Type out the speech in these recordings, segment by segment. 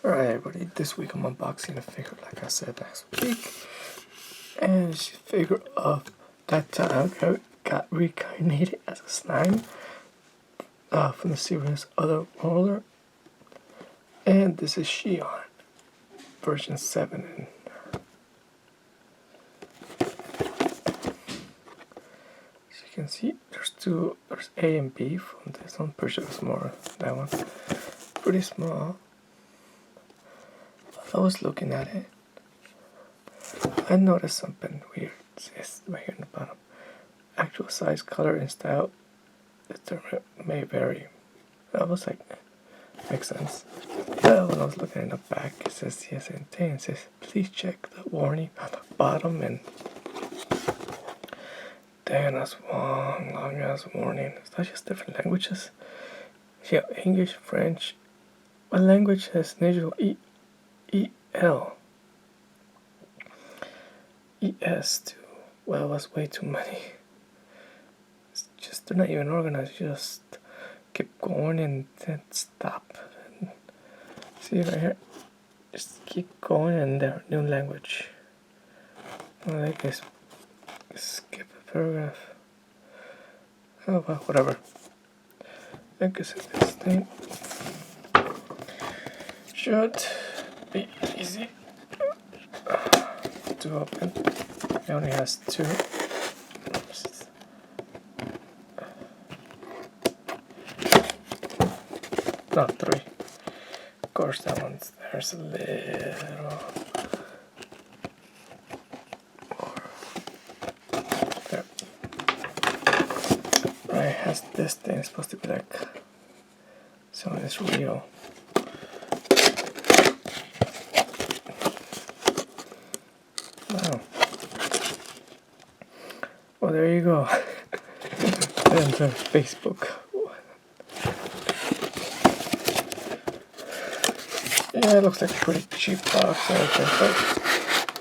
Alright everybody, this week I'm unboxing a figure like I said last week. And it's a figure of that time I got reincarnated as a slime from the series Otherworlder. And this is Shion, version 7. And as you can see, there's A and B from this one. Pretty sure it's more that one. Pretty small. I was looking at it. I noticed something weird. It says right here in the bottom. Actual size, color, and style may vary. I was like, makes sense. But when I was looking in the back, it says yes and it says please check the warning on the bottom, and damn, that's long ass warning. It's not just different languages. Yeah, English, French. What language has initial E-L? E-S too. Well, that's way too many. It's just, they're not even organized. Just keep going and then stop. And see right here? Just keep going and their new language. I guess skip a paragraph. Oh well, whatever. I guess this thing should be easy to open. It only has 2. Not 3. Of course, that one's there's a little more. There. Right, it has this thing. It's supposed to be like so it's real. Wow. Well, there you go. And Facebook. Yeah, it looks like a pretty cheap box. Okay, but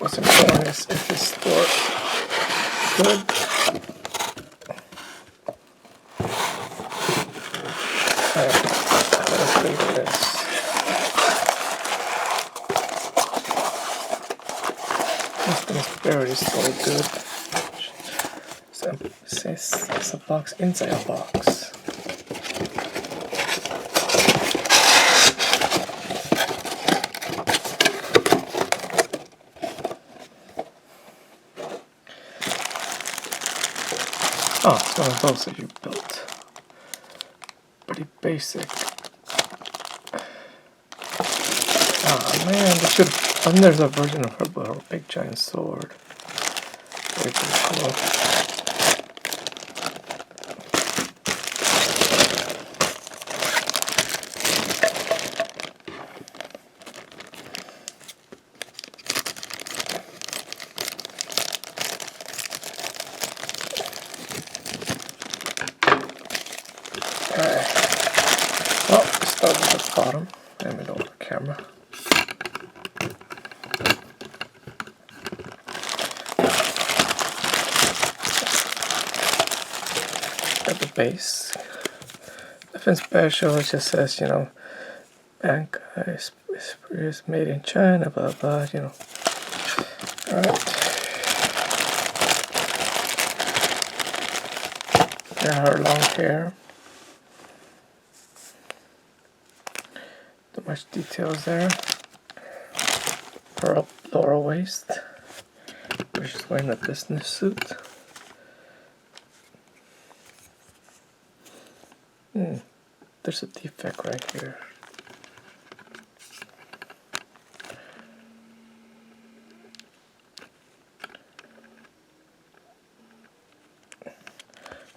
what's important is if this store good. Alright, let's leave this. This thing is very still good. So it says it's a box inside a box. Oh, it's one of those that you built. Pretty basic. Oh man, they should. And there's a version of her with a big giant sword. Very cool. Alright. Well, let's start with the bottom. Let me lower the camera. At the base. Nothing special, it just says, you know, bank is made in China, blah blah, you know. Alright. There her long hair. Not much details there. Her lower waist. She's wearing a business suit. There's a defect right here.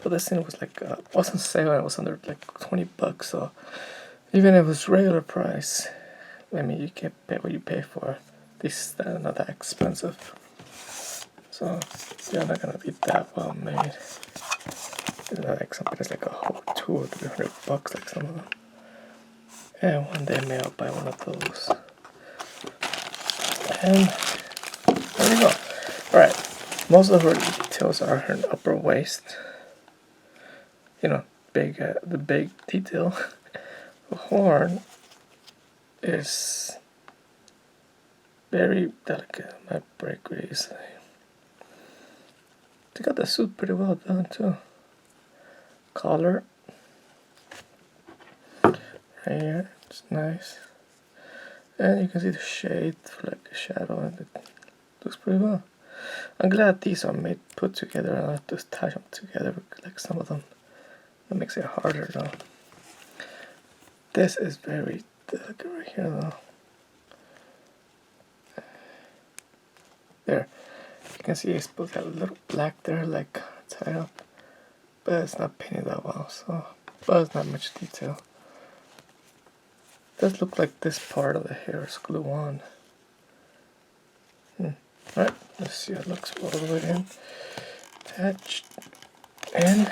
But this thing was like, wasn't sale, it was under like $20, so even if it was regular price, I mean, you can't pay what you pay for. This is not that expensive. So, they're not gonna be that well made. It's not like something that's like a whole $200 or $300, like some of them. And one day maybe I'll buy one of those. And there we go. Alright, most of her details are her upper waist. You know, the big detail. The horn is very delicate. Might break really easily. They got the suit pretty well done too. Collar. Right here, it's nice. And you can see the shade for like a shadow, and it looks pretty well. I'm glad these are put together and I have to attach them together like some of them. That makes it harder though. This is very delicate right here though. There, you can see it's put that little black there like tied up, but it's not painted that well, so but it's not much detail. It does look like this part of the hair is glue on. Alright, let's see how it looks all the way in. Attached. And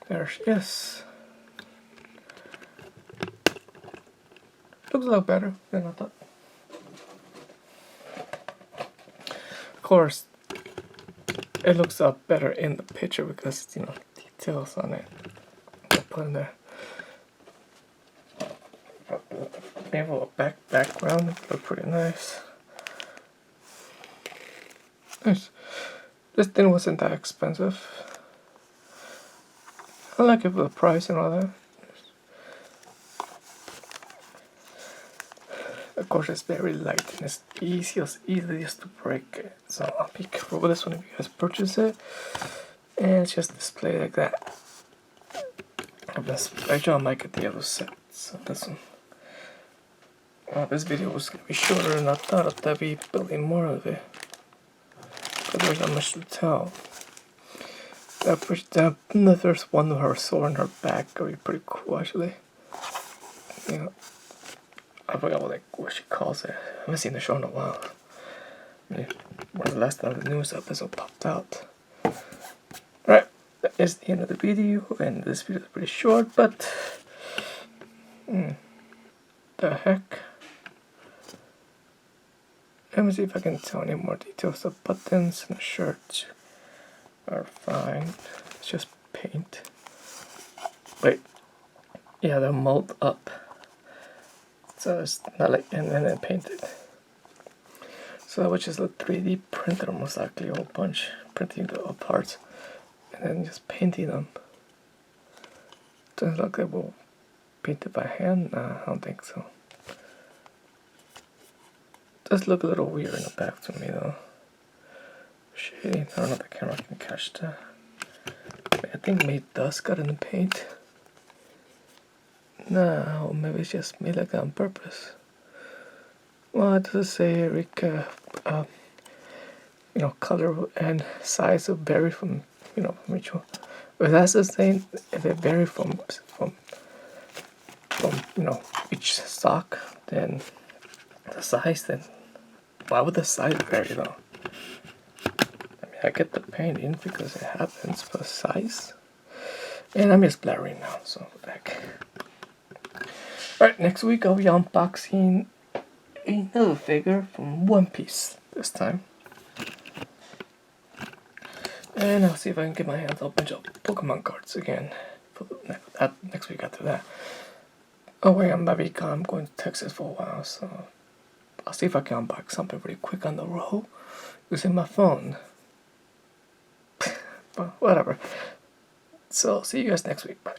there she is. Looks a lot better than I thought. Of course, it looks a lot better in the picture because, you know, details on it. I put in there. Maybe a background look pretty nice. Nice. This thing wasn't that expensive. I like it for the price and all that. Of course, it's very light and it's easiest to break it. So I'll be careful with this one if you guys purchase it. And it's just displayed like that. Actually, I might get the other set. So this one. This video was going to be shorter and I thought I'd be building more of it. But there's not much to tell. The first one with her sword in her back would be pretty cool actually. You know, I forgot what she calls it. I haven't seen the show in a while. I mean, when the last time the newest episode popped out. Alright, that is the end of the video, and this video is pretty short, but the heck. Let me see if I can tell any more details. The buttons and the shirt are fine. It's just paint. Wait. Yeah, they're molded up. So it's not like and then painted. So that was just a 3D printer, most likely a whole bunch, printing the parts and then just painting them. Doesn't look like they will paint it by hand. Nah, I don't think so. Does look a little weird in the back to me though. Shading, I don't know if the camera can catch that. I think maybe dust got in the paint. No, maybe it's just made like that on purpose. Well, it does say Eric, you know, color and size will vary from, you know, from each one. But that's the same, if it varies from you know, each sock, then the size, then why would the size vary though? I mean, I get the painting because it happens, but size? And I'm just blaring now, so back. Alright, next week I'll be unboxing another figure from One Piece this time. And I'll see if I can get my hands on a bunch of Pokemon cards again for next week after that. Oh wait, I'm going to Texas for a while, so I'll see if I can unbox something really quick on the road using my phone. But whatever. So see you guys next week. Bye.